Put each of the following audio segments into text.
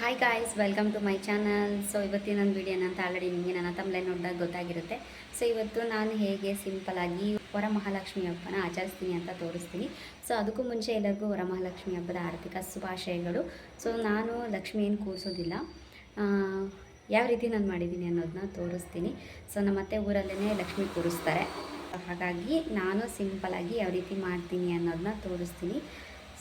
Hi guys, welcome to my channel. So ಇವತ್ತಿನ ನನ್ನ ವಿಡಿಯೋನ ಅಂತ ಆಲ್ರೆಡಿ ನಿಮಗೆ ನನ್ನ ತಮ್ಮಲೆ ನೋಡಿದಾಗ ಗೊತ್ತಾಗಿರುತ್ತೆ. ಸೊ ಇವತ್ತು ನಾನು ಹೇಗೆ ಸಿಂಪಲಾಗಿ ವರಮಹಾಲಕ್ಷ್ಮಿ ಹಬ್ಬನ ಆಚರಿಸ್ತೀನಿ ಅಂತ ತೋರಿಸ್ತೀನಿ. ಸೊ ಅದಕ್ಕೂ ಮುಂಚೆ ಎಲ್ಲರಿಗೂ ವರಮಹಾಲಕ್ಷ್ಮಿ ಹಬ್ಬದ ಆರ್ಥಿಕ ಶುಭಾಶಯಗಳು. ಸೊ ನಾನು ಲಕ್ಷ್ಮಿ ಏನು ಕೂರಿಸೋದಿಲ್ಲ, ಯಾವ ರೀತಿ ನಾನು ಮಾಡಿದ್ದೀನಿ ಅನ್ನೋದನ್ನ ತೋರಿಸ್ತೀನಿ. ಸೊ ನಮ್ಮ ಅತ್ತೆ ಊರಲ್ಲೇ ಲಕ್ಷ್ಮಿ ಕೂರಿಸ್ತಾರೆ, ಹಾಗಾಗಿ ನಾನು ಸಿಂಪಲಾಗಿ ಯಾವ ರೀತಿ ಮಾಡ್ತೀನಿ ಅನ್ನೋದನ್ನ ತೋರಿಸ್ತೀನಿ.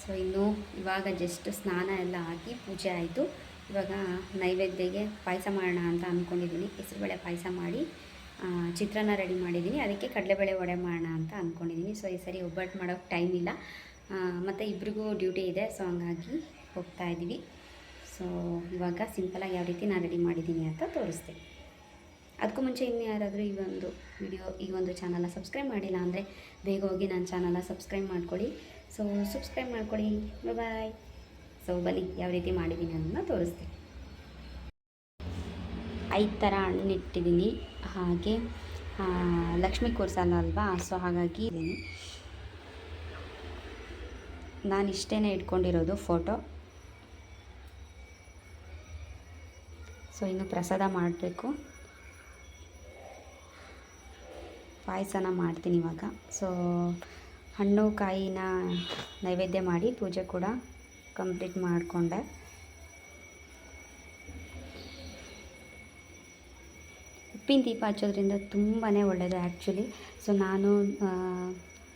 ಸೊ ಇನ್ನು ಇವಾಗ ಜಸ್ಟ್ ಸ್ನಾನ ಎಲ್ಲ ಆಗಿ ಪೂಜೆ ಆಯಿತು. ಇವಾಗ ನೈವೇದ್ಯಗೆ ಪಾಯಸ ಮಾಡೋಣ ಅಂತ ಅಂದ್ಕೊಂಡಿದ್ದೀನಿ. ಹೆಸರುಬೇಳೆ ಪಾಯಸ ಮಾಡಿ ಚಿತ್ರಾನ್ನ ರೆಡಿ ಮಾಡಿದ್ದೀನಿ, ಅದಕ್ಕೆ ಕಡಲೆಬೇಳೆ ವಡೆ ಮಾಡೋಣ ಅಂತ ಅಂದ್ಕೊಂಡಿದ್ದೀನಿ. ಸೊ ಈ ಸರಿ ಒಬ್ಬಟ್ಟು ಮಾಡೋಕ್ಕೆ ಟೈಮ್ ಇಲ್ಲ, ಮತ್ತು ಇಬ್ರಿಗೂ ಡ್ಯೂಟಿ ಇದೆ. ಸೊ ಹಂಗಾಗಿ ಹೋಗ್ತಾ ಇದ್ದೀವಿ. ಸೊ ಇವಾಗ ಸಿಂಪಲಾಗಿ ಯಾವ ರೀತಿ ನಾನು ರೆಡಿ ಮಾಡಿದ್ದೀನಿ ಅಂತ ತೋರಿಸ್ತೀನಿ. ಅದಕ್ಕೂ ಮುಂಚೆ ಇನ್ನು ಯಾರಾದರೂ ಈ ಒಂದು ಚಾನಲ್ನ ಸಬ್ಸ್ಕ್ರೈಬ್ ಮಾಡಿಲ್ಲ ಅಂದರೆ ಬೇಗ ಹೋಗಿ ನನ್ನ ಚಾನಲ್ನ ಸಬ್ಸ್ಕ್ರೈಬ್ ಮಾಡ್ಕೊಳ್ಳಿ. ಸೊ ಸಬ್ಸ್ಕ್ರೈಬ್ ಮಾಡ್ಕೊಳ್ಳಿ. ಬಾಯ್. ಸೊ ಬನ್ನಿ ಯಾವ ರೀತಿ ಮಾಡಿದ್ದೀನಿ ಅನ್ನೋದನ್ನ ತೋರಿಸ್ತೀನಿ. 5 ಥರ ಹಣ್ಣು ಇಟ್ಟಿದ್ದೀನಿ, ಹಾಗೆ ಲಕ್ಷ್ಮೀ ಕೂರ್ಸಲ್ಲ ಅಲ್ವಾ, ಸೊ ಹಾಗಾಗಿ ನಾನು ಇಷ್ಟೇ ಇಟ್ಕೊಂಡಿರೋದು ಫೋಟೋ. ಸೊ ಇನ್ನು ಪ್ರಸಾದ ಮಾಡಬೇಕು, ಪಾಯಸನ ಮಾಡ್ತೀನಿ ಇವಾಗ. ಸೊ ಹಣ್ಣು ಕಾಯಿನ ನೈವೇದ್ಯ ಮಾಡಿ ಪೂಜೆ ಕೂಡ ಕಂಪ್ಲೀಟ್ ಮಾಡಿಕೊಂಡೆ. ಉಪ್ಪಿನ ದೀಪ ಹಚ್ಚೋದ್ರಿಂದ ತುಂಬಾ ಒಳ್ಳೆಯದು ಆ್ಯಕ್ಚುಲಿ. ಸೊ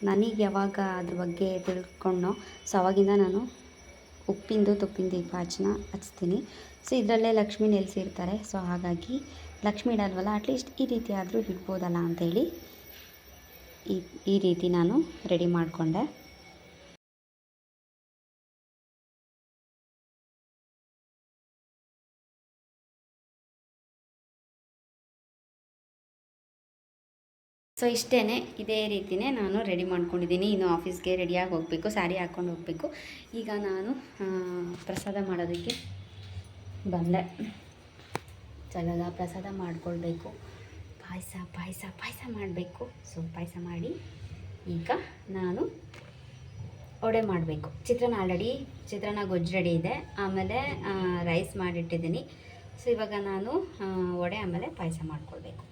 ನನಗೆ ಯಾವಾಗ ಅದ್ರ ಬಗ್ಗೆ ತಿಳ್ಕೊಂಡೋ, ಸೊ ಅವಾಗಿಂದ ನಾನು ಉಪ್ಪಿಂದು ತುಪ್ಪಿನ ದೀಪ ಹಚ್ತೀನಿ. ಸೊ ಇದರಲ್ಲೇ ಲಕ್ಷ್ಮಿ ನೆಲೆಸಿರ್ತಾರೆ. ಸೊ ಹಾಗಾಗಿ ಲಕ್ಷ್ಮಿ ಇಡಲ್ವಲ್ಲ, ಅಟ್ಲೀಸ್ಟ್ ಈ ರೀತಿ ಆದರೂ ಇಡ್ಬೋದಲ್ಲ ಅಂಥೇಳಿ ಈ ರೀತಿ ನಾನು ರೆಡಿ ಮಾಡಿಕೊಂಡೆ. ಸೊ ಇಷ್ಟೇ, ಇದೇ ರೀತಿಯೇ ನಾನು ರೆಡಿ ಮಾಡ್ಕೊಂಡಿದ್ದೀನಿ. ಇನ್ನು ಆಫೀಸ್ಗೆ ರೆಡಿಯಾಗಿ ಹೋಗಬೇಕು, ಸ್ಯಾರಿ ಹಾಕ್ಕೊಂಡು ಹೋಗಬೇಕು. ಈಗ ನಾನು ಪ್ರಸಾದ ಮಾಡೋದಕ್ಕೆ ಬಂದೆ. ಚಲಗ ಪ್ರಸಾದ ಮಾಡಿಕೊಳ್ಬೇಕು, ಪಾಯಸ ಮಾಡಬೇಕು. ಸೊ ಪಾಯಸ ಮಾಡಿ ಈಗ ನಾನು ವಡೆ ಮಾಡಬೇಕು. ಚಿತ್ರಾನ್ನ ಗೊಜ್ಜು ರೆಡಿ ಇದೆ, ಆಮೇಲೆ ರೈಸ್ ಮಾಡಿಟ್ಟಿದ್ದೀನಿ. ಸೊ ಇವಾಗ ನಾನು ವಡೆ ಆಮೇಲೆ ಪಾಯಸ ಮಾಡ್ಕೊಳ್ಬೇಕು.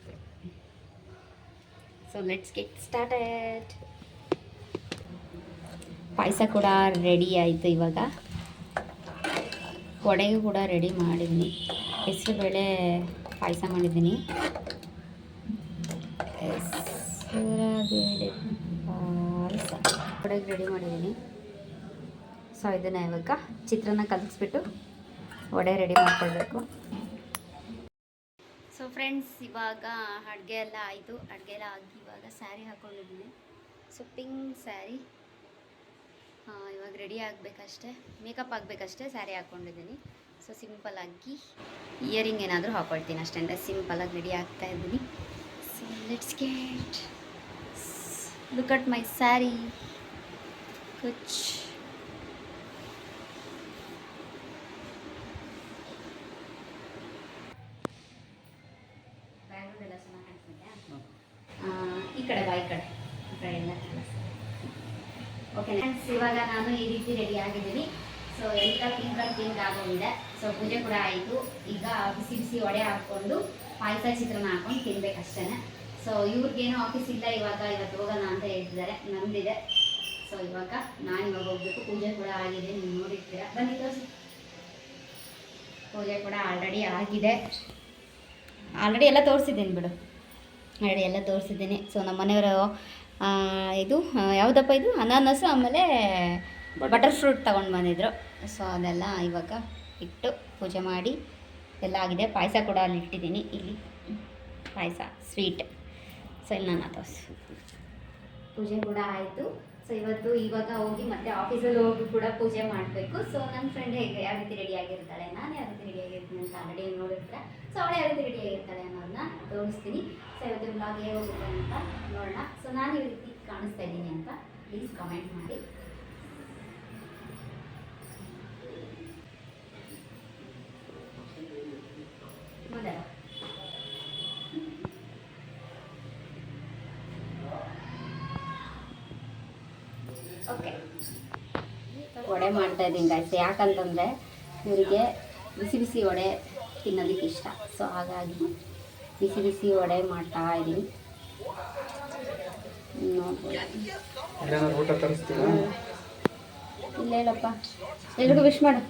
So let's get started. ಪಾಯಸ ಕೂಡ ರೆಡಿ ಆಯಿತು. ಇವಾಗ ವಡೆಗೂ ಕೂಡ ರೆಡಿ ಮಾಡಿದ್ದೀನಿ. ಹೆಸರುಬೇಳೆ ಪಾಯಸ ಮಾಡಿದ್ದೀನಿ, ಹೆಸರುಬೇಳೆ ಪಾಯಸ ವಡೆಗೆ ರೆಡಿ ಮಾಡಿದ್ದೀನಿ. ಸೊ ಇದನ್ನು ಇವಾಗ ಚಿತ್ರಾನ್ನ ಕಲಿಸ್ಬಿಟ್ಟು ವಡೆ ರೆಡಿ ಮಾಡ್ಕೊಳ್ಬೇಕು. ಸೊ ಫ್ರೆಂಡ್ಸ್, ಇವಾಗ ಅಡುಗೆ ಎಲ್ಲ ಆಯಿತು. ಅಡುಗೆ ಎಲ್ಲ ಆಗಿ ಇವಾಗ ಸ್ಯಾರಿ ಹಾಕ್ಕೊಂಡಿದ್ದೀನಿ. So pink sari. ಇವಾಗ ರೆಡಿ ಆಗಬೇಕಷ್ಟೇ, ಮೇಕಪ್ ಆಗಬೇಕಷ್ಟೇ. ಸ್ಯಾರಿ ಹಾಕ್ಕೊಂಡಿದ್ದೀನಿ. ಸೊ ಸಿಂಪಲಾಗಿ ಇಯರಿಂಗ್ ಏನಾದರೂ ಹಾಕ್ಕೊಳ್ತೀನಿ ಅಷ್ಟೇ, ಅಂದರೆ ಸಿಂಪಲಾಗಿ ರೆಡಿ ಆಗ್ತಾ ಇದ್ದೀನಿ. So let's get look at my sari. ಕುಚ್ ಈ ಕಡೆ ಎಲ್ಲ ಓಕೆ ಫ್ರೆಂಡ್ಸ್, ಇವಾಗ ನಾನು ಈ ರೀತಿ ರೆಡಿ ಆಗಿದ್ದೀನಿ. ಸೊ ಎಲ್ಲ ಪಿಂಕ್ ಆಗೋಗಿದೆ. ಸೊ ಪೂಜೆ ಕೂಡ ಆಯಿತು. ಈಗ ಬಿಸಿ ಬಿಸಿ ವಡೆ ಹಾಕ್ಕೊಂಡು ಪಾಯಸ ಚಿತ್ರಾನ್ನ ಹಾಕ್ಕೊಂಡು ತಿನ್ಬೇಕಷ್ಟೇ. ಸೊ ಇವ್ರಿಗೇನೋ ಆಫೀಸ್ ಇಲ್ಲ, ಇವತ್ತು ಹೋಗೋಣ ಅಂತ ಹೇಳ್ತಿದ್ದಾರೆ. ನಂದಿದೆ. ಸೊ ಇವಾಗ ಹೋಗಬೇಕು. ಪೂಜೆ ಕೂಡ ಆಗಿದೆ, ನೀವು ನೋಡಿರ್ತೀರ. ಬನ್ನಿ ತೋರಿಸಿ. ಪೂಜೆ ಕೂಡ ಆಲ್ರೆಡಿ ಆಗಿದೆ. ಆಲ್ರೆಡಿ ಎಲ್ಲ ತೋರಿಸಿದ್ದೀನಿ ಬಿಡು, ಆಲ್ರೆಡಿ ಎಲ್ಲ ತೋರಿಸಿದ್ದೀನಿ. ಸೊ ನಮ್ಮ ಮನೆಯವರು ಇದು ಯಾವುದಪ್ಪ ಇದು ಅನಾನಸು ಆಮೇಲೆ ಬಟರ್ ಫ್ರೂಟ್ ತೊಗೊಂಡು ಬಂದಿದ್ರು. ಸೊ ಅದೆಲ್ಲ ಇವಾಗ ಇಟ್ಟು ಪೂಜೆ ಮಾಡಿ ಎಲ್ಲ ಆಗಿದೆ. ಪಾಯಸ ಕೂಡ ಅಲ್ಲಿ ಇಟ್ಟಿದ್ದೀನಿ. ಇಲ್ಲಿ ಪಾಯಸ ಸ್ವೀಟ್. ಸೊ ಇಲ್ಲಿ ನಾನು ತೋರಿಸಿ ಪೂಜೆ ಕೂಡ ಆಯಿತು. ಸೊ ಇವಾಗ ಹೋಗಿ ಮತ್ತೆ ಆಫೀಸಲ್ಲಿ ಹೋಗಿ ಕೂಡ ಪೂಜೆ ಮಾಡಬೇಕು. ಸೊ ನನ್ನ ಫ್ರೆಂಡ್ ಯಾವ ರೀತಿ ರೆಡಿ ಆಗಿರ್ತಾಳೆ, ನಾನು ಯಾವ ರೀತಿ ರೆಡಿ ಆಗಿರ್ತೀನಿ ಅಂತ ಆಲ್ರೆಡಿ ನೋಡಿರ್ತಾರೆ. ಸೊ ಅವಳು ಯಾವ ರೀತಿ ರೆಡಿ ಆಗಿರ್ತಾಳೆ ಅನ್ನೋದನ್ನ ತೋರಿಸ್ತೀನಿ. ಸೊ ಇವತ್ತು ಬ್ಲಾಗ್ ಹೇಗೆ ಹೋಗುತ್ತೆ ಅಂತ ನೋಡೋಣ. ಸೊ ನಾನು ಈ ರೀತಿ ಕಾಣಿಸ್ತಾ ಇದ್ದೀನಿ ಅಂತ ಪ್ಲೀಸ್ ಕಮೆಂಟ್ ಮಾಡಿ. ಮೊದಲ ಓಕೆ ವಡೆ ಮಾಡ್ತಾ ಇದ್ದೀನಿ ಗಾಯ್ಸ್. ಯಾಕಂತಂದರೆ ಇವರಿಗೆ ಬಿಸಿ ಬಿಸಿ ವಡೆ ತಿನ್ನೋದಕ್ಕೆ ಇಷ್ಟ. ಸೊ ಹಾಗಾಗಿ ಬಿಸಿ ಬಿಸಿ ವಡೆ ಮಾಡ್ತಾ ಇದ್ದೀನಿ. ನೋಡ್ಬೋದು. ಊಟ ತರಿಸ್ತೀರಾ? ಇಲ್ಲ ಹೇಳಪ್ಪ, ಎಲ್ರಿಗೂ ವಿಶ್ ಮಾಡು.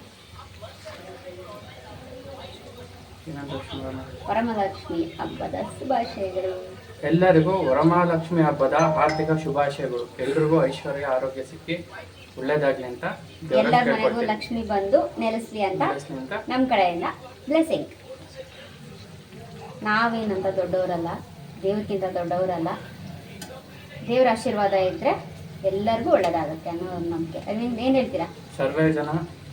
ವರಮಹಾಲಕ್ಷ್ಮಿ ಹಬ್ಬದ ಶುಭಾಶಯಗಳು. ಎಲ್ಲರಿಗೂ ವರಮಹಾಲಕ್ಷ್ಮಿ ಹಬ್ಬದ ಹಾರ್ದಿಕ ಶುಭಾಶಯಗಳು. ಎಲ್ರಿಗೂ ಐಶ್ವರ್ಯ ಆರೋಗ್ಯ ಸಿಕ್ಕಿ ಒಳ್ಳೇದಾಗ್ಲಿ ಅಂತ ಎಲ್ಲರ ಮನೆಗೂ ಲಕ್ಷ್ಮಿ ಬಂದು ನೆಲೆಸ್ಲಿ ಅಂತ ನಮ್ಮ ಕಡೆಯಿಂದ ಬ್ಲೆಸ್ಸಿಂಗ್. ನಾವೇನಂತ ದೊಡ್ಡವರಲ್ಲ, ದೇವ್ರಕ್ಕಿಂತ ದೊಡ್ಡವರಲ್ಲ. ದೇವ್ರ ಆಶೀರ್ವಾದ ಇದ್ರೆ ಎಲ್ಲರಿಗೂ ಒಳ್ಳೇದಾಗುತ್ತೆ ಅನ್ನೋ ಒಂದು ನಂಬಿಕೆ. ಏನು ಹೇಳ್ತೀರಾ? ಸರ್ವೇ ಜನ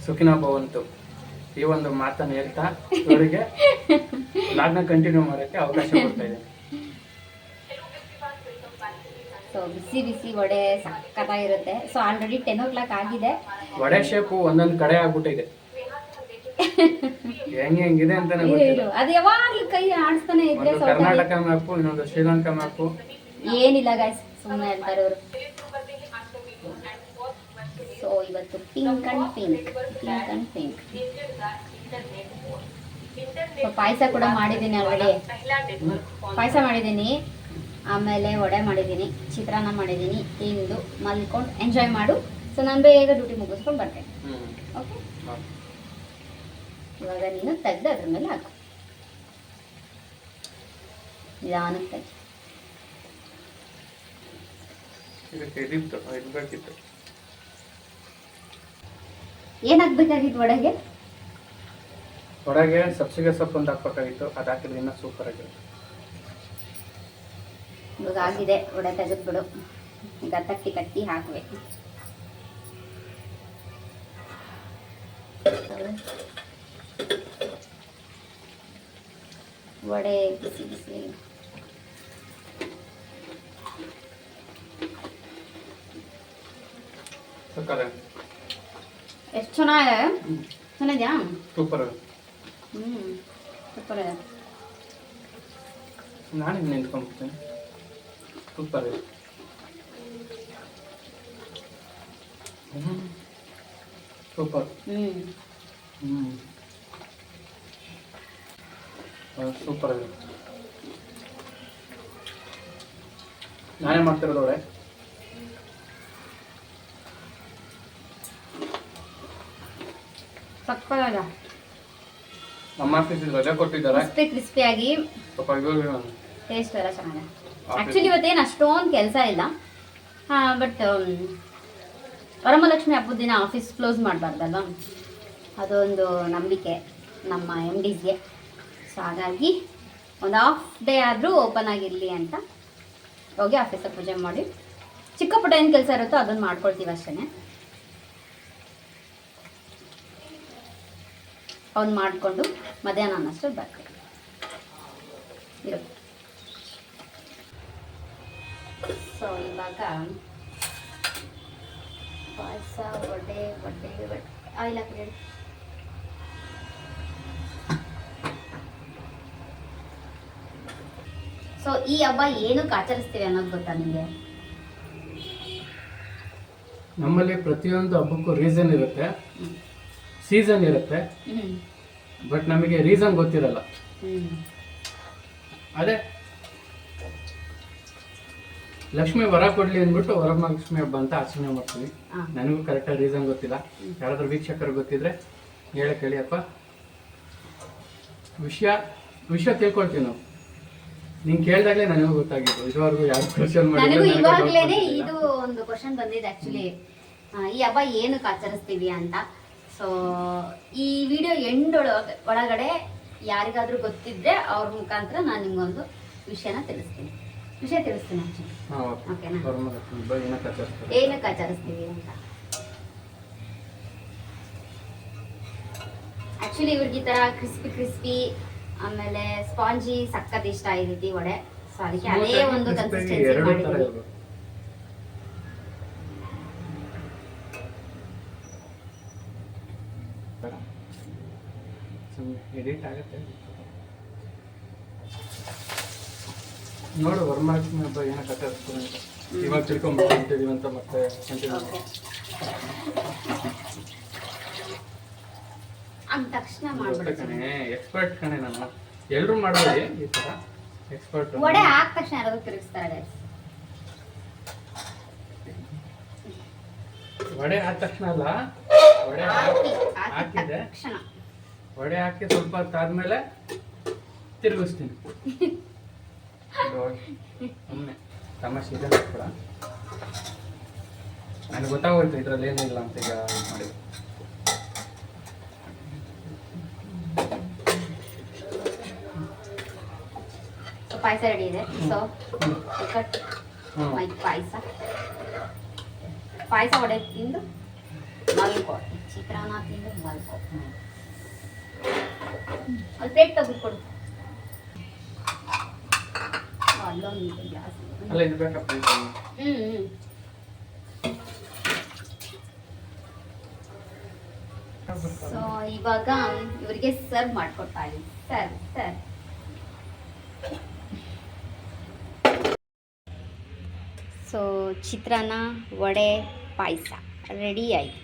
ಸುಖಿನ ಭವಂತು. ಈ ಒಂದು ಮಾತನ್ನು ಹೇಳ್ತಾ ಅವರಿಗೆ ಲಾಗ್ನ ಕಂಟಿನ್ಯೂ ಮಾಡೋಕ್ಕೆ ಅವಕಾಶ ಕೊಡ್ತಾ ಇದೆ. ಸೊ ಬಿಸಿ ಬಿಸಿ ವಡೆ ಸಕ್ಕತ್ತಾಗಿರುತ್ತೆ. ಸೊ ಆಲ್ರೆಡಿ 10 o'clock ಆಗಿದೆ. ವಡೆ ಶೇಪು ಒಂದೊಂದು ಕಡೆ ಆಗ್ಬಿಟ್ಟಿದೆ. ಹೆಂಗಿದೆ ಅಂತಾನೆ ಗೊತ್ತಿಲ್ಲ. ಅದು ಯಾವಾಗಲೂ ಕೈ ಆಡಿಸ್ತಾನೆ ಇದ್ರೆ ಕರ್ನಾಟಕ ಮ್ಯಾಪು, ಇನ್ನೊಂದು ಶ್ರೀಲಂಕಾ ಮ್ಯಾಪು. ಏನಿಲ್ಲ ಗಾಯ್ಸ್, ಸುಮ್ಮನೆ ಹೇಳ್ತಾರೆ ಅವರು. ಸೊ ಇವತ್ತು ಪಿಂಕ್ ಅಂಡ್ ಪಿಂಕ್. ಪಾಯಸ ಕೂಡ ಮಾಡಿದ್ದೀನಿ ಆಲ್ರೆಡಿ. ಪಾಯಸ ಮಾಡಿದ್ದೀನಿ, ಆಮೇಲೆ ವಡೆ ಮಾಡಿದ್ದೀನಿ, ಚಿತ್ರಾನ್ನ ಮಾಡಿದ್ದೀನಿ. ತಿಂದು ಮಲ್ಕೊಂಡು ಎಂಜಾಯ್ ಮಾಡು. ಸೊ ನಾನು ಬೇಗ ಡ್ಯೂಟಿ ಮುಗಿಸ್ಕೊಂಡು ಬರ್ತೇನೆ. ಓಕೆ, ಇವಾಗ ನೀನು ತೆಗೆದು ಅದ್ರ ಮೇಲೆ ಹಾಕು. ನಿಧಾನಕ್ಕೆ ತೆಗಿ. ಏನಾಗಬೇಕಾಗಿತ್ತು ವಡೆಗೆ? ವಡೆಗೆ ಸಬ್ಸಿಗೆ ಸೊಪ್ಪು ಅಂತ ಹಾಕ್ಬೇಕಾಗಿತ್ತು. ಅದು ಹಾಕಿದ್ರೆ ಇನ್ನೂ ಸೂಪರ್ ಆಗಿರುತ್ತೆ. ಇವಾಗ ಆಗಿದೆ, ವಡೆ ತೆಗೆದ್ಬಿಡು. ಈಗ ಕಟ್ಟಿ ಹಾಕಬೇಕು. ವಡೆ ಬಿಸಿ ಬಿಸಿ. ಎಷ್ಟು ಚೆನ್ನಾಗಿದೆಯಾ? ಸೂಪರ್. ಸೂಪರ್ ಇದೆ. ನಾನು ನಿಂತ್ಕೊಂಡ್ಬಿಡ್ತೀನಿ. ಸೂಪರ್ ಇದೆ. ಸೂಪರ್. ಸೂಪರ್ ಇದೆ. ನಾನೇ ಮಾಡ್ತಿರೋದು ವಡೆ. ಸಕ್ಕತ್ತಾಗಿದೆ. ನಮ್ಮ ಆಫೀಸ್ ರಜೆ ಕೊಟ್ಟಿದ್ದಾರೆ. ಕ್ರಿಸ್ಪಿಯಾಗಿ ಸ್ವಲ್ಪ ಟೇಸ್ಟ್ ಎಲ್ಲ ಚೆನ್ನಾಗಿದೆ. ಆ್ಯಕ್ಚುಲಿ ಇವತ್ತೇನು ಅಷ್ಟೊಂದು ಕೆಲಸ ಇಲ್ಲ. ಬಟ್ ವರಮಹಾಲಕ್ಷ್ಮಿ ಹಬ್ಬದ ದಿನ ಆಫೀಸ್ ಕ್ಲೋಸ್ ಮಾಡಬಾರ್ದಲ್ವ, ಅದೊಂದು ನಂಬಿಕೆ ನಮ್ಮ MDಸ್ಗೆ. ಸೊ ಹಾಗಾಗಿ ಒಂದು ಹಾಫ್ ಡೇ ಆದರೂ ಓಪನ್ ಆಗಿರಲಿ ಅಂತ ಹೋಗಿ ಆಫೀಸಲ್ಲಿ ಪೂಜೆ ಮಾಡಿ ಚಿಕ್ಕ ಪುಟ್ಟ ಏನು ಕೆಲಸ ಇರುತ್ತೋ ಅದನ್ನು ಮಾಡ್ಕೊಳ್ತೀವಿ ಅಷ್ಟೇ. ಅವ್ನು ಮಾಡಿಕೊಂಡು ಮಧ್ಯಾಹ್ನ ಅನ್ನೋಷ್ಟು ಬರ್ತೀವಿ. ಇರು. ಸೊ ಇವಾಗ ಪಾಯಸ, ವಡೆ ಆಯಿಲ್ ಹಾಕಿ. ಸೊ ಈ ಹಬ್ಬ ಏನಕ್ಕೆ ಆಚರಿಸ್ತೀವಿ ಅನ್ನೋದು ಗೊತ್ತಾ ನಿಮಗೆ? ನಮ್ಮಲ್ಲಿ ಪ್ರತಿಯೊಂದು ಹಬ್ಬಕ್ಕೂ ರೀಸನ್ ಇರುತ್ತೆ, ಸೀಸನ್ ಇರುತ್ತೆ. ಬಟ್ ನಮಗೆ ರೀಸನ್ ಗೊತ್ತಿರಲ್ಲ. ಅದೇ ಲಕ್ಷ್ಮಿ ವರ ಕೊಡ್ಲಿ ಅಂದ್ಬಿಟ್ಟು ವರಮಹಾಲಕ್ಷ್ಮಿ ಹಬ್ಬ ಅಂತ ಆಚರಣೆ ಮಾಡ್ತೀವಿ. ನನಗೂ ಕರೆಕ್ಟಾಗಿ ರೀಸನ್ ಗೊತ್ತಿಲ್ಲ. ಯಾರಾದ್ರೂ ವೀಕ್ಷಕರು ಗೊತ್ತಿದ್ರೆ ಹೇಳಕ್ ಹೇಳಿಯಪ್ಪ. ವಿಷಯ ತಿಳ್ಕೊಳ್ತೀವಿ ನಾವು. ನೀನ್ ಕೇಳಿದಾಗಲೇ ನನಗೂ ಗೊತ್ತಾಗಿತ್ತು. ಇದುವರೆಗೂ ಯಾರು ಕ್ವಶನ್ ನನಗೂ ಇವಾಗಲೇ ಇದು ಒಂದು ಕ್ವಶನ್ ಬಂದಿದೆ ಆಕ್ಚುಲಿ, ಈ ಹಬ್ಬ ಏನಕ್ಕೆ ಆಚರಿಸ್ತೀವಿ ಅಂತ. ಸೊ ಈ ವಿಡಿಯೋ ಎಂಡ್ ಒಳಗಡೆ ಯಾರಿಗಾದ್ರೂ ಗೊತ್ತಿದ್ರೆ ಅವ್ರ ಮುಖಾಂತರ ನಾನು ನಿಮ್ಗೊಂದು ವಿಷಯ ತಿಳಿಸ್ತೀನಿ ಆಕ್ಚುಲಿ. ಓಕೆನಾ? ಏನಕ್ಕೆ ಆಚರಿಸ್ತೀವಿ ಅಂತ. ಆಕ್ಚುಲಿ ಇವ್ರಿಗೆ ಈ ತರ ಕ್ರಿಸ್ಪಿ ಆಮೇಲೆ ಸ್ಪಾಂಜಿ ಸಕ್ಕತ್ ಇಷ್ಟ ಈ ರೀತಿ ವಡೆ. ಸೊ ಅದಕ್ಕೆ ಅದೇ ಒಂದು ಕನ್ಸಿಸ್ಟೆನ್ಸಿ ಮಾಡಿದ್ದೀವಿ. ನೋಡು ವರಮಹಾಲಕ್ಷ್ಮಿ ಹಬ್ಬ ಏನಕ್ಕೆ ಆಚರಿಸ್ತೀವಿ ಅಂತ ಇವಾಗ ತಿಳ್ಕೊಂಡ್ಬಿಟ್ಟಿದ್ದೀವಿ ಅಂತ ಮತ್ತೆ ಕಂಟಿನ್ಯೂ. ಅಂದ ತಕ್ಷಣ ಗೊತ್ತು ಮಾಡ್ಬಿಡ್ತೀನಿ. ಕಣೆ, ಎಕ್ಸ್ಪರ್ಟ್ ಕಣೆ ನಾನು. ಎಲ್ರು ಮಾಡ್ಬೋದು ಈ ತರ ಎಕ್ಸ್ಪರ್ಟ್. ವಡೆ ಹಾಕ ತಕ್ಷಣ ಯಾರಾದ್ರೂ ತಿರುಗಿಸ್ತಾರೆ. ವಡೆ ಆದ ತಕ್ಷಣ ಅಲ್ಲ, ವಡೆ ಹಾಕಿದೆ, ತಕ್ಷಣ ವಡೆ ಹಾಕಿ ಸ್ವಲ್ಪ ಹೊತ್ತಾದ್ಮೇಲೆ ತಿರುಗಿಸ್ತೀನಿ. ಸುಮ್ಮನೆ ತಮಾಷೆ ಇದೆ ಕೂಡ. ನನಗೆ ಗೊತ್ತಾಗೋಯ್ತು ಇದ್ರಲ್ಲಿ ಏನಿಲ್ಲ ಅಂತ ಈಗ ಇದು ಮಾಡಿ. ಪಾಯಸ ರೆಡಿ ಇದೆ. ಸೊ ಕಟ್ ಮೈ ಪಾಯಸ ವಡೆ ತಿಂದು ಮಲ್ಕೋ, ಚಿತ್ರಾನ್ನ ತಿಂದು ಮಲ್ಕೋ. ಅಲ್ಲಿ ಪ್ಲೇಟ್ ತೆಗೆದುಕೊಡು. ಅಲ್ಲೊಂದು ಗ್ಲಾಸ್. ಅಲ್ಲ ಇದು ಬೇಕಪ್ಪ. ಸೊ ಇವಾಗ ಇವರಿಗೆ ಸರ್ವ್ ಮಾಡ್ಕೊಡ್ತಾ ಇದ್ದೀನಿ. ಸರ್ ಸೊ ಚಿತ್ರಾನ್ನ, ವಡೆ, ಪಾಯಸ ರೆಡಿ ಆಯಿತು.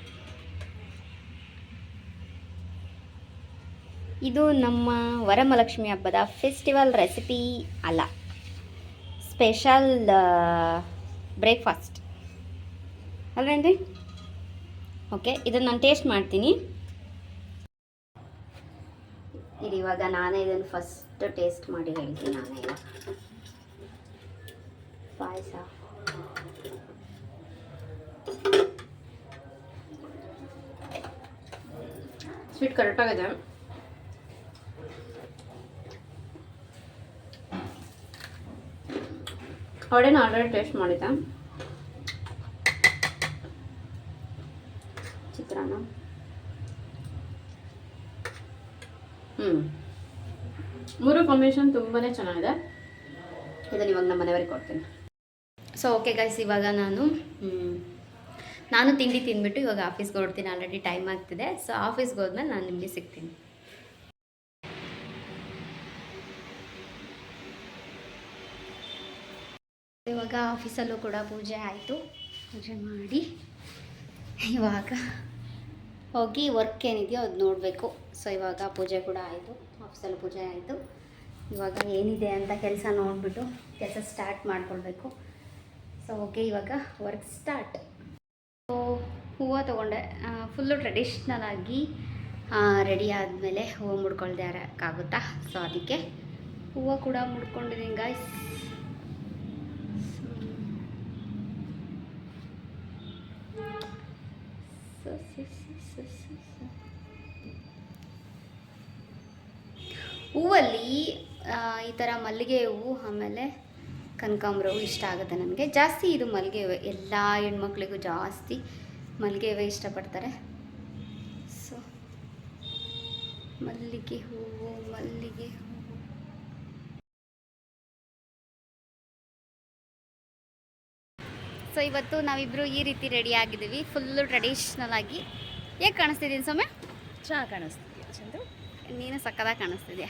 ಇದು ನಮ್ಮ ವರಮಹಾಲಕ್ಷ್ಮಿ ಹಬ್ಬದ ಫೆಸ್ಟಿವಲ್ ರೆಸಿಪಿ ಅಲ್ಲ, ಸ್ಪೆಷಲ್ ಬ್ರೇಕ್ಫಾಸ್ಟ್ ಅಲ್ವೇನ್ರಿ? ಓಕೆ, ಇದನ್ನು ನಾನು ಟೇಸ್ಟ್ ಮಾಡ್ತೀನಿ. ಇದು ಇವಾಗ ನಾನೇ ಇದನ್ನು ಫಸ್ಟ್ ಟೇಸ್ಟ್ ಮಾಡಿ ಹೇಳ್ತೀನಿ. ನಾನೇ ಪಾಯಸ ಸ್ವೀಟ್ ಕರೆಕ್ಟಾಗಿದೆ. ವಡೆನ ಆಲ್ರೆಡಿ ಟೇಸ್ಟ್ ಮಾಡಿದ್ದೆ. ಚಿತ್ರಾನ್ನ ಮೂರು ಕಾಂಬಿನೇಷನ್ ತುಂಬಾ ಚೆನ್ನಾಗಿದೆ. ಇದನ್ನು ಇವಾಗ ನಮ್ಮ ಮನೆಯವರಿಗೆ ಕೊಡ್ತೀನಿ. ಸೊ ಓಕೆ ಗೈಸ್, ಇವಾಗ ನಾನು ತಿಂಡಿ ತಿಂದ್ಬಿಟ್ಟು ಇವಾಗ ಆಫೀಸ್ಗೆ ಹೊರಡ್ತೀನಿ. ಆಲ್ರೆಡಿ ಟೈಮ್ ಆಗ್ತಿದೆ. ಸೊ ಆಫೀಸ್ಗೆ ಹೋದ್ಮೇಲೆ ನಾನು ನಿಮಗೆ ಸಿಗ್ತೀನಿ. ಇವಾಗ ಆಫೀಸಲ್ಲೂ ಕೂಡ ಪೂಜೆ ಆಯಿತು. ಪೂಜೆ ಮಾಡಿ ಇವಾಗ ಹೋಗಿ ವರ್ಕ್ ಏನಿದೆಯೋ ಅದು ನೋಡಬೇಕು. ಸೊ ಇವಾಗ ಪೂಜೆ ಕೂಡ ಆಯಿತು, ಆಫೀಸಲ್ಲೂ ಪೂಜೆ ಆಯಿತು. ಇವಾಗ ಏನಿದೆ ಅಂತ ಕೆಲಸ ನೋಡಿಬಿಟ್ಟು ಕೆಲಸ ಸ್ಟಾರ್ಟ್ ಮಾಡ್ಕೊಳ್ಬೇಕು. ಸೊ ಓಕೆ, ಇವಾಗ ವರ್ಕ್ ಸ್ಟಾರ್ಟ್. ಸೊ ಹೂವು ತೊಗೊಂಡೆ. ಫುಲ್ಲು ಟ್ರೆಡಿಷ್ನಲ್ ಆಗಿ ರೆಡಿ ಆದಮೇಲೆ ಹೂವು ಮುಡ್ಕೊಳ್ದೆ ಇರೋಕ್ಕಾಗುತ್ತಾ? ಸೊ ಅದಕ್ಕೆ ಹೂವು ಕೂಡ ಮುಡ್ಕೊಂಡಿದ್ದೀನಿ ಗಾಯ್ಸ್. ಹೂವಲ್ಲಿ ಈ ಥರ ಮಲ್ಲಿಗೆ ಹೂವು, ಆಮೇಲೆ ಕನಕಾಂಬರ ಹೂವು ಇಷ್ಟ ಆಗುತ್ತೆ ನನಗೆ ಜಾಸ್ತಿ. ಇದು ಮಲ್ಲಿಗೆ ಹೂವು, ಎಲ್ಲ ಹೆಣ್ಮಕ್ಳಿಗೂ ಜಾಸ್ತಿ ಮಲ್ಲಿಗೆ ಹೂವು ಇಷ್ಟಪಡ್ತಾರೆ. ಸೊ ಮಲ್ಲಿಗೆ ಹೂವು. ಸೊ ಇವತ್ತು ನಾವಿಬ್ಬರು ಈ ರೀತಿ ರೆಡಿ ಆಗಿದ್ದೀವಿ, ಫುಲ್ಲು ಟ್ರೆಡಿಷ್ನಲ್ ಆಗಿ. ಹೇಗೆ ಕಾಣಿಸ್ತಿದ್ದೀನಿ ಸೌಮ್ಯ? ಚೆನ್ನಾಗಿ ಕಾಣಿಸ್ತಿದ್ಯಾ ಚಂದ್ರು? ನೀನು ಸಕ್ಕದಾಗಿ ಕಾಣಿಸ್ತಿದ್ಯಾ.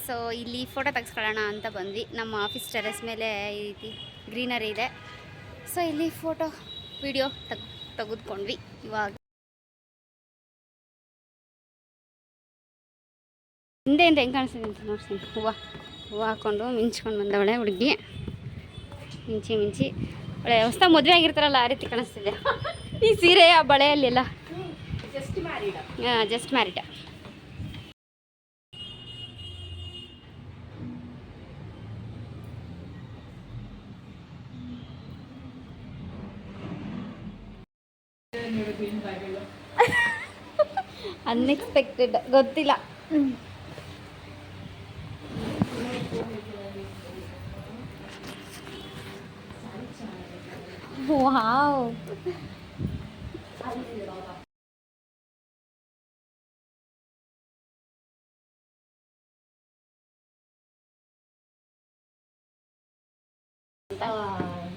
ಸೊ ಇಲ್ಲಿ ಫೋಟೋ ತೆಗೆಸ್ಕೊಳ್ಳೋಣ ಅಂತ ಬಂದ್ವಿ. ನಮ್ಮ ಆಫೀಸ್ ಟೆರೆಸ್ ಮೇಲೆ ಈ ರೀತಿ ಗ್ರೀನರಿ ಇದೆ. ಸೊ ಇಲ್ಲಿ ಫೋಟೋ ವಿಡಿಯೋ ತೆಗೆದುಕೊಂಡ್ವಿ. ಇವಾಗ ಹಿಂದೆಯಿಂದ ಹೆಂಗೆ ಕಾಣಿಸ್ತಿದೆ ಅಂತ ನೋಡ್ತೀನಿ. ಹೂವು ಹಾಕ್ಕೊಂಡು ಮಿಂಚ್ಕೊಂಡು ಬಂದವಳೆ ಹುಡುಗಿ. ಮಿಂಚಿ ಒಳ್ಳೆ ಹೊಸ ಮದುವೆ ಆಗಿರ್ತಾರಲ್ಲ ಆ ರೀತಿ ಕಾಣಿಸ್ತಿದೆ. ಈ ಸೀರೆ ಆ ಬಳೆಯಲ್ಲೆಲ್ಲ ಜಸ್ಟ್ ಮ್ಯಾರಿಡ. ಅನ್ಎಕ್ಸ್ಪೆಕ್ಟೆಡ್, ಗೊತ್ತಿಲ್ಲ. ವಾವ್,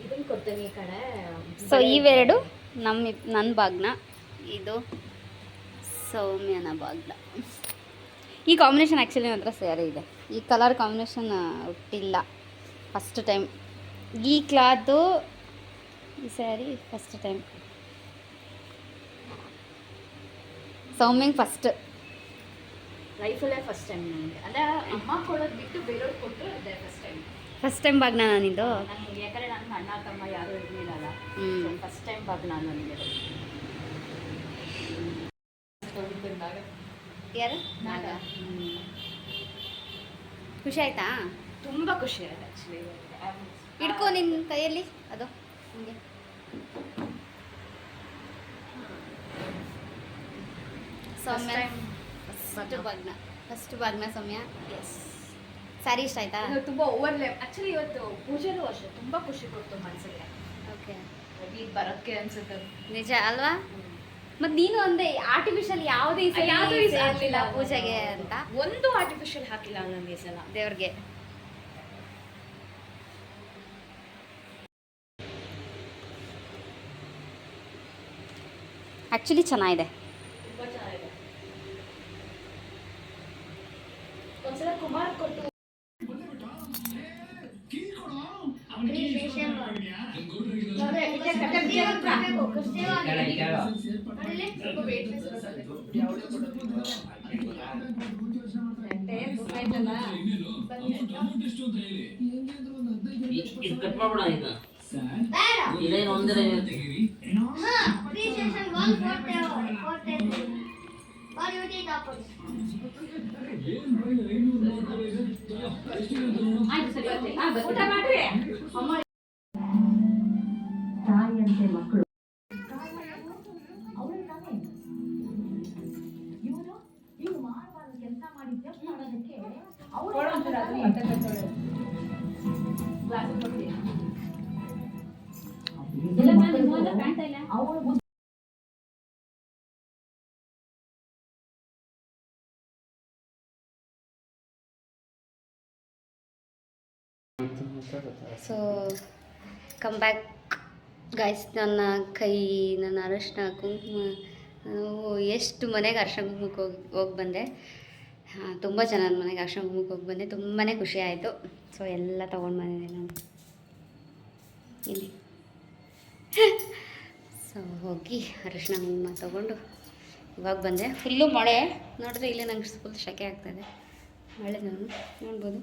ಇದನ್ನು ಕೊಡ್ತೀನಿ ಕಣೆ. ಸೊ ಇವೆರಡು ನನ್ನ ಬಾಗ್ನ, ಇದು ಸೌಮ್ಯನ ಬಾಗ್ನ. ಈ ಕಾಂಬಿನೇಷನ್ ಆ್ಯಕ್ಚುಲಿ ನನ್ನ ಹತ್ರ ಸ್ಯಾರಿ ಇದೆ. ಈ ಕಲರ್ ಕಾಂಬಿನೇಷನ್ ಹುಟ್ಟಿಲ್ಲ, ಫಸ್ಟ್ ಟೈಮ್. ಈ ಕ್ಲಾತು, ಈ ಸ್ಯಾರಿ ಫಸ್ಟ್ ಟೈಮ್. ಸೌಮ್ಯಂಗೆ ಫಸ್ಟ್ ಲೈಫಲ್ಲೇ ಫಸ್ಟ್ ಟೈಮ್ ನನಗೆ ಅಂದರೆ ಅಮ್ಮ ಕೊಡೋದು ಬಿಟ್ಟು ಬೇರೆಯವ್ರು ಕೊಟ್ಟರು ಅದೇ ಫಸ್ಟ್ ಟೈಮ್. ಫಸ್ಟ್ ಟೈಮ್ ಬಾಗ್ನ ನಾನಿದ್ದು. ನನಗೆ ಯಾಕಂದರೆ ನನ್ನ ಅಣ್ಣ ತಮ್ಮ ಯಾರೂ ಇರಲಿಲ್ಲಲ್ಲ, ಹ್ಞೂ ಫಸ್ಟ್ ಟೈಮ್ ಬಾಗ್ನ ನನಗೆ. ಯಾರು ನಾಗ ಖುಷಿ ಆಯ್ತಾ? ತುಂಬ ಖುಷಿ ಆಯ್ತು ಆ್ಯಕ್ಚುಲಿ. ಹಿಡ್ಕೊ ನಿನ್ನ ಕೈಯಲ್ಲಿ ಅದು ಹಂಗೆ. ಸೌಮ್ಯ ಫಸ್ಟ್ ಬಾಗ್ನ ಸೌಮ್ಯ. ಎಸ್, ಸ್ಯಾರಿ ಇಷ್ಟ ಆಯ್ತಾ? ತುಂಬ ಓವರ್ಲ್ಯಾಪ್. ಆ್ಯಕ್ಚುಲಿ ಇವತ್ತು ಪೂಜೆನೂ ಅಷ್ಟೇ ತುಂಬ ಖುಷಿ ಕೊಡ್ತು ಮನಸ್ಸಿಗೆ. ಓಕೆ, ಈಗ ಬರೋದಕ್ಕೆ ಅನ್ಸುತ್ತೆ. ನಿಜ ಅಲ್ವಾ? ಮತ್ತು ನೀನು ಒಂದೇ ಆರ್ಟಿಫಿಷಿಯಲ್ ಯಾವುದೇ ಯಾವ್ದು ಈ ಸಲ ಹಾಕ್ಲಿಲ್ಲ ಪೂಜೆಗೆ ಅಂತ. ಒಂದು ಆರ್ಟಿಫಿಷಿಯಲ್ ಹಾಕಿಲ್ಲ ನನಗೆ ಈ ಸಲ ದೇವ್ರಿಗೆ. ಆ್ಯಕ್ಚುಲಿ ಚೆನ್ನಾಗಿದೆ. ತುಂಬ ಚೆನ್ನಾಗಿದೆ. ಒಂದ್ಸಲ ಕುಮಾರ್ ಕೊಟ್ಟು ಇದೇನು ಒಂದರೆ ಊಟ ಮಾಡ್ರಿ. ತಾಯಿಯಂತೆ ಮಕ್ಕಳು ಇವ್ರು ಮಾಡಬಾರ್ದು ಕೆಲಸ ಮಾಡಿ ಜಪ್ ಮಾಡೋದಕ್ಕೆ ಅವರು ಸೊ ಕಮ್ ಬ್ಯಾಕ್ ಗೈಸ್. ನನ್ನ ಕೈ, ನನ್ನ ಅರಶಿನ ಕುಂಕುಮ, ನಾನು ಎಷ್ಟು ಮನೆಗೆ ಅರಶಿನ ಕುಂಕುಮಕ್ಕೆ ಹೋಗಿ ಬಂದೆ. ತುಂಬ ಜನ ಮನೆಗೆ ಅರಶಿನ ಕುಂಕುಮಕ್ಕೆ ಹೋಗಿ ಬಂದೆ. ತುಂಬಾ ಖುಷಿ ಆಯಿತು. ಸೊ ಎಲ್ಲ ತೊಗೊಂಡು ಬಂದಿದ್ದೆ ನಾನು ಇಲ್ಲಿ. ಸೊ ಹೋಗಿ ಅರಶಿನ ಕುಂಕುಮ ತೊಗೊಂಡು ಇವಾಗ ಬಂದೆ. ಫುಲ್ಲು ಮಳೆ ನೋಡಿದ್ರೆ ಇಲ್ಲಿ ನಂಗೆ ಫುಲ್ ಶೆಕೆ ಆಗ್ತಾಯಿದೆ. ಮಳೆ ನಾನು ನೋಡ್ಬೋದು.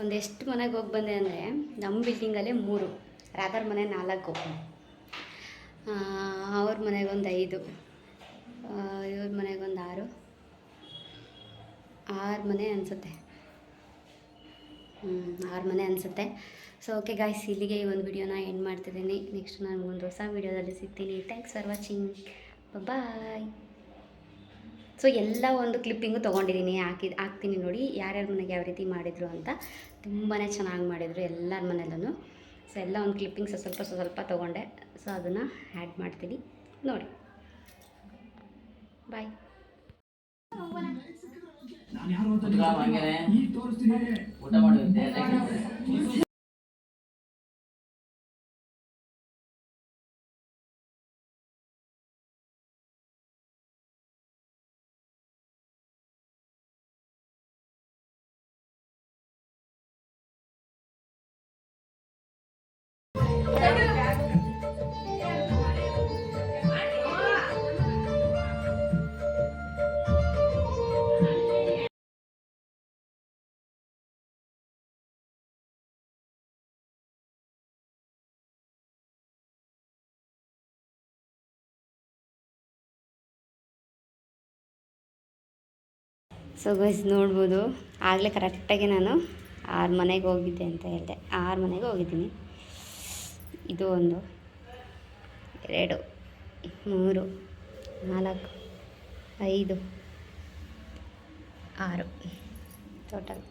ಒಂದೆಷ್ಟು ಮನೆಗೆ ಹೋಗಿ ಬಂದೆ ಅಂದರೆ ನಮ್ಮ ಬಿಲ್ಡಿಂಗಲ್ಲೇ 3, ರಾಧರ್ ಮನೆ 4, ಅವ್ರ ಮನೆಗೆ ಒಂದು 5, ಇವ್ರ ಮನೆಗೆ ಒಂದು 6 ಮನೆ ಅನಿಸುತ್ತೆ. 6 ಮನೆ ಅನಿಸುತ್ತೆ. ಸೊ ಓಕೆ ಗಾಯ್ಸ್, ಇಲ್ಲಿಗೆ ಈ ಒಂದು ವಿಡಿಯೋನ ಎಂಡ್ ಮಾಡ್ತಿದ್ದೀನಿ. ನೆಕ್ಸ್ಟ್ ನಾನು ಒಂದು ಹೊಸ ವಿಡಿಯೋದಲ್ಲಿ ಸಿಗ್ತೀನಿ. Thanks for watching. Bye. So ಎಲ್ಲ ಒಂದು ಕ್ಲಿಪ್ಪಿಂಗು ತೊಗೊಂಡಿದ್ದೀನಿ, ಹಾಕ್ತೀನಿ ನೋಡಿ ಯಾರ್ಯಾರ ಮನೆಗೆ ಯಾವ ರೀತಿ ಮಾಡಿದರು ಅಂತ. ತುಂಬಾ ಚೆನ್ನಾಗಿ ಮಾಡಿದರು ಎಲ್ಲರ ಮನೆಯಲ್ಲೂ. ಸೊ ಎಲ್ಲ ಒಂದು ಕ್ಲಿಪ್ಪಿಂಗ್ಸ್ ಸ್ವಲ್ಪ ತೊಗೊಂಡೆ. ಸೊ ಅದನ್ನು ಆ್ಯಡ್ ಮಾಡ್ತೀನಿ ನೋಡಿ. ಬಾಯ್. ಊಟ ಮಾಡಿ ಸೊ ಗೈಸ್ ನೋಡ್ಬೋದು, ಆಗಲೇ ಕರೆಕ್ಟಾಗಿ ನಾನು 6 ಮನೆಗೆ ಹೋಗಿದ್ದೆ ಅಂತ ಹೇಳಿದೆ. 6 ಮನೆಗೆ ಹೋಗಿದ್ದೀನಿ. ಇದು 1, 2, 3, 4, 5, 6 ಟೋಟಲ್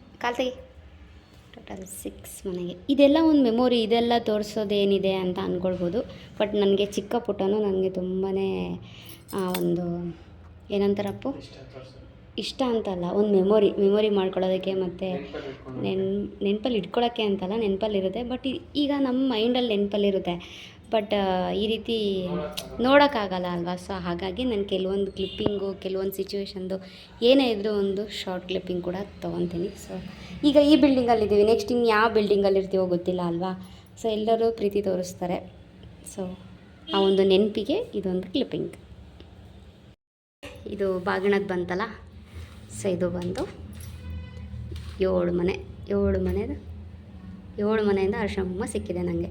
ಟೋಟಲ್ 6 ಮನೆಗೆ. ಇದೆಲ್ಲ ಒಂದು ಮೆಮೊರಿ. ಇದೆಲ್ಲ ತೋರಿಸೋದೇನಿದೆ ಅಂತ ಅಂದ್ಕೊಳ್ಬೋದು. ಬಟ್ ನನಗೆ ಚಿಕ್ಕ ಪುಟ್ಟನೂ ನನಗೆ ತುಂಬಾ ಒಂದು ಏನಂತಾರಪ್ಪು, ಇಷ್ಟ ಅಂತಲ್ಲ, ಒಂದು ಮೆಮೊರಿ ಮಾಡ್ಕೊಳ್ಳೋದಕ್ಕೆ ಮತ್ತು ನೆನಪಲ್ಲಿ ಇಟ್ಕೊಳ್ಳೋಕ್ಕೆ ಅಂತಲ್ಲ, ನೆನಪಲ್ಲಿರುತ್ತೆ. ಬಟ್ ಈಗ ನಮ್ಮ ಮೈಂಡಲ್ಲಿ ನೆನಪಲ್ಲಿರುತ್ತೆ. ಬಟ್ ಈ ರೀತಿ ನೋಡೋಕ್ಕಾಗಲ್ಲ ಅಲ್ವಾ. ಸೊ ಹಾಗಾಗಿ ನಾನು ಕೆಲವೊಂದು ಕ್ಲಿಪ್ಪಿಂಗು, ಕೆಲವೊಂದು ಸಿಚುವೇಶನ್ದು ಏನೇ ಇದ್ದರೂ ಒಂದು ಶಾರ್ಟ್ ಕ್ಲಿಪ್ಪಿಂಗ್ ಕೂಡ ತೊಗೊತೀನಿ. ಸೊ ಈಗ ಈ ಬಿಲ್ಡಿಂಗಲ್ಲಿದ್ದೀವಿ, ನೆಕ್ಸ್ಟ್ ಇನ್ನು ಯಾವ ಬಿಲ್ಡಿಂಗಲ್ಲಿ ಇರ್ತೀವೋ ಗೊತ್ತಿಲ್ಲ ಅಲ್ವಾ. ಸೊ ಎಲ್ಲರೂ ಪ್ರೀತಿ ತೋರಿಸ್ತಾರೆ. ಸೊ ಆ ಒಂದು ನೆನಪಿಗೆ ಇದೊಂದು ಕ್ಲಿಪ್ಪಿಂಗ್. ಇದು ಬಾಗಿಣದ ಬಂತಲ್ಲ, ಸೊ ಇದು ಬಂದು 7 ಮನೆಯಿಂದ ಅರಿಶಿನ ಕುಂಕುಮ ಸಿಕ್ಕಿದೆ ನನಗೆ.